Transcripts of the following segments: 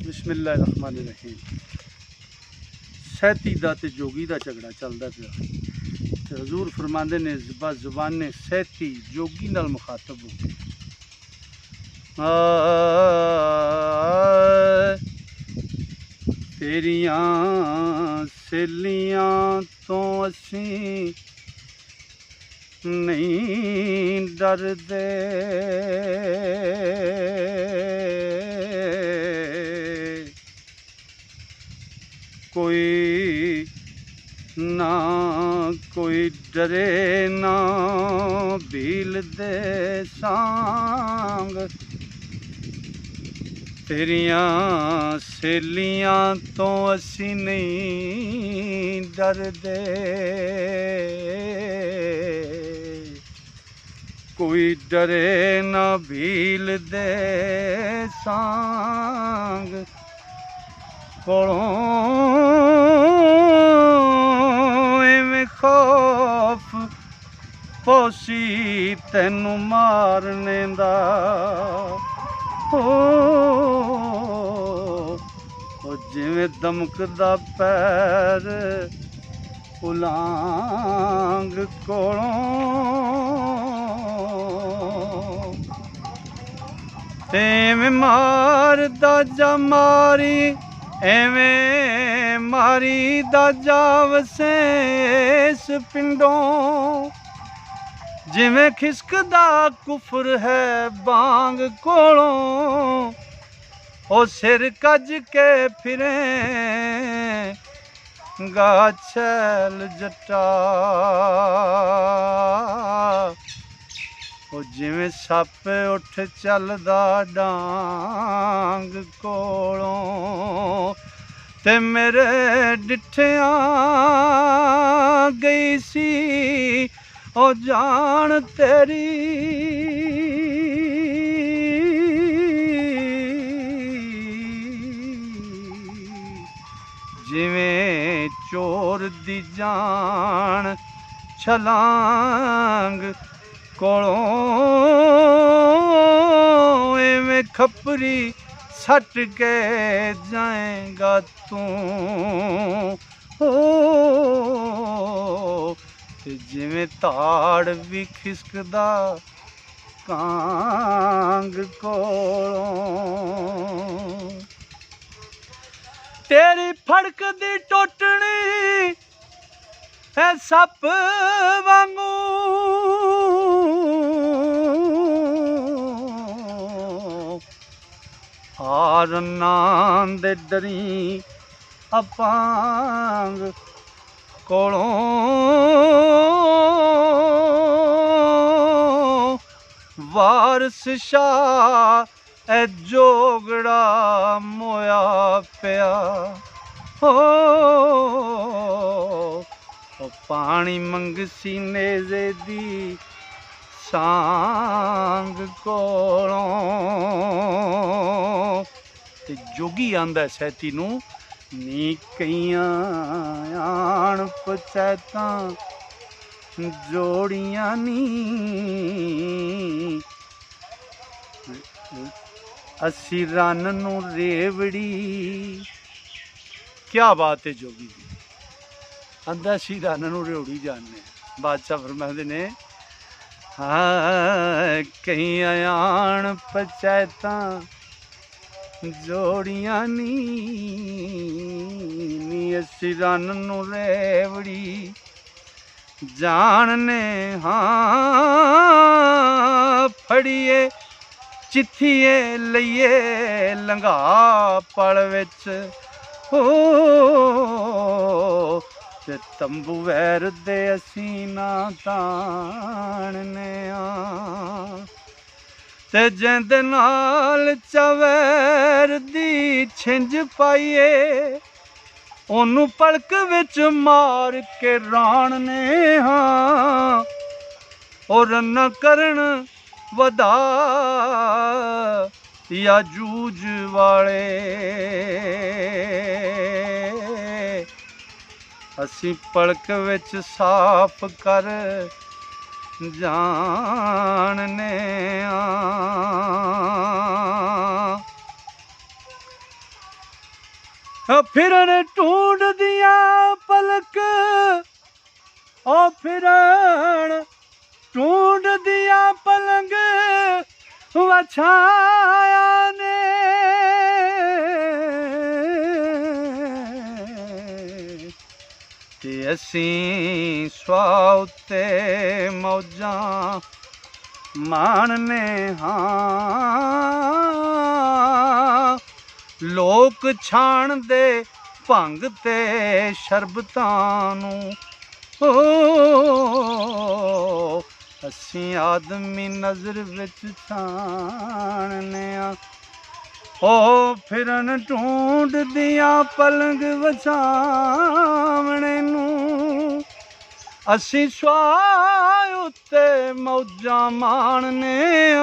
बिस्मिल्लाहिर्रहमानिर्रहीम। सैती दा ते जोगी दा झगड़ा चलदा पिया ते हजूर फरमांदे ने ज़ुबाने सैती जोगी नाल मुखातब हो गए। तेरियां सहेलियां तो असी नहीं डरदे, कोई ना कोई डरे ना भील दे सांग। तेरियां सहेलियां तो असी नहीं डरदे, कोई डरे ना भील दे सांग। कोलों एवें खौफ पौसी तैनू मारने दा, जिवें दमकदा पैर उलांग कोलों। एवें मारदा जा मारी, एवें मारी दा जा वसेस पिंडों, जिवें खिसकदा कुफर है बांग कोलों। ओ सिर कज के फिरें गाछैल जट्टा, ओ जिवें सप उठ चलदा डांग कोलों। ते मेरे डिठियां गई सी ओ जान तेरी, जिवें चोर दी जान छलांग कोलों। एवें खपरी सट के जाएगा तू, जिवें ताड़ भी खिसकदा कांग कोलों। तेरी फड़क दी टोटनी है सप वांगू, हार नां दे डरी अपांग कोलों। वारस शाह ए जोगड़ा मोया पिया, पानी मंगसी नेज़े दी सांग कोलों। ते जोगी आंदा सैती नू, नी कईयां आण पंचायतां जोड़ियां नी, असी रन नू रेवड़ी। क्या बात है जोगी दी, आंदा असी रन नू रेवड़ी जाने। बादशाह फरमांदे ने हाँ कई आण पंचायतां जोड़ियां नी, असी रन नू रेवड़ी जानने। हाँ फड़िए चिट्ठिए लइए लंघा पल विच, ते तंबू वैर दे असी ना ताणने आ। ते जिंदे नाल चवैर दी छिंज पाइए, ओनू पलक विच मार के राणने हाँ। और न करन वदा या जूझ वाले, असी पलक विच साफ कर जानने आ। फिरन ढूंढ दिया पलक, ओ फिरन ढूंढ दिया पलंग वछाया ने, ते असीं सुआ उत्ते मौजां माणने हाँ। लोक छाण दे भंग ते शरबतां नूं, ओ असीं आदमी नज़र विच छाणने आ। ओ फिरन ढूंढ दिया पलंग वछावणे नूं, असीं सुआह उत्ते मौजां माणने आ।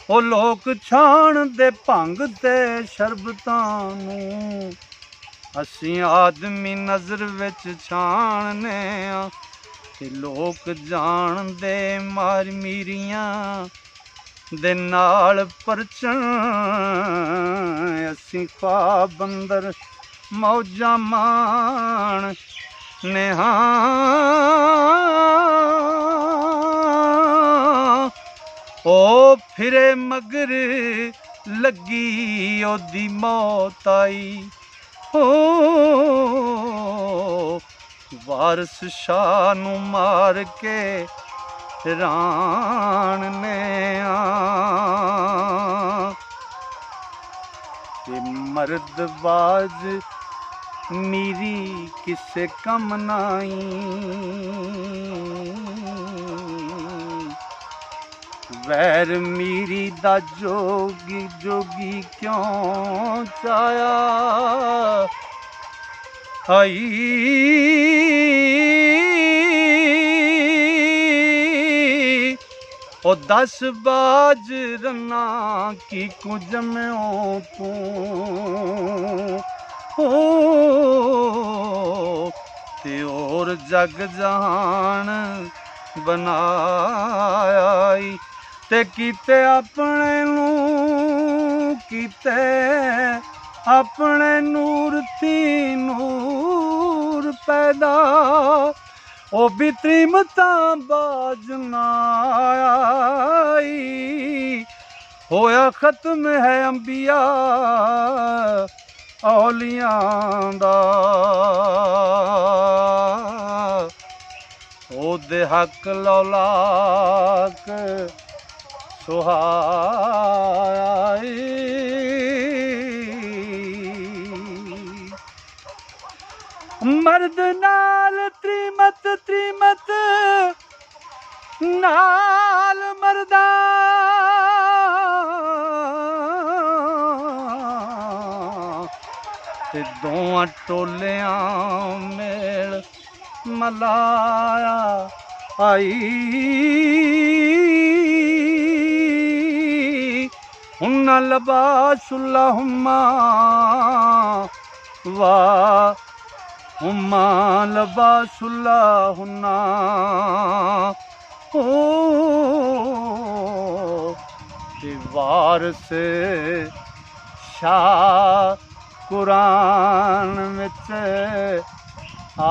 ओ लोक छाण दे भंग ते शरबतां नूं, असीं आदमी नज़र विच छाणने आ। ते लोक जाणदे मार मीरियां दे नाल परचण, असीं ख्वाब अंदर मौजां माणने हाँ। ओ फिरे मगर लगी ओदी मौत आई, हो वारस शाह नूं मार के राणने आ। ते मर्दबाज मीरी किसे कम नाई, वैर मीरी दा जोगी जोगी क्यों चाया आई। ओ 10 बाज रन्ना की कु जम्यो तू, हो ते और जग जहान बनाई। ते कीते अपने नूं, कीते अपने नूर थी नूर पैदा, ओ भी त्रीमतां बाज ना आई। होया खत्म है अंबिया औलियां दा, ओदे हक लौलाक सुहाई। मर्द नाल त्रीमत त्रीमत नाल मरदा, ते दोआं टोलियां मेल मलाया आई। हुन्ना लबासुल्लाहुम्मा वाह हुम्मा लबासुल्लाहुन्ना, ओ ते वारस शाह कुरान विच आ।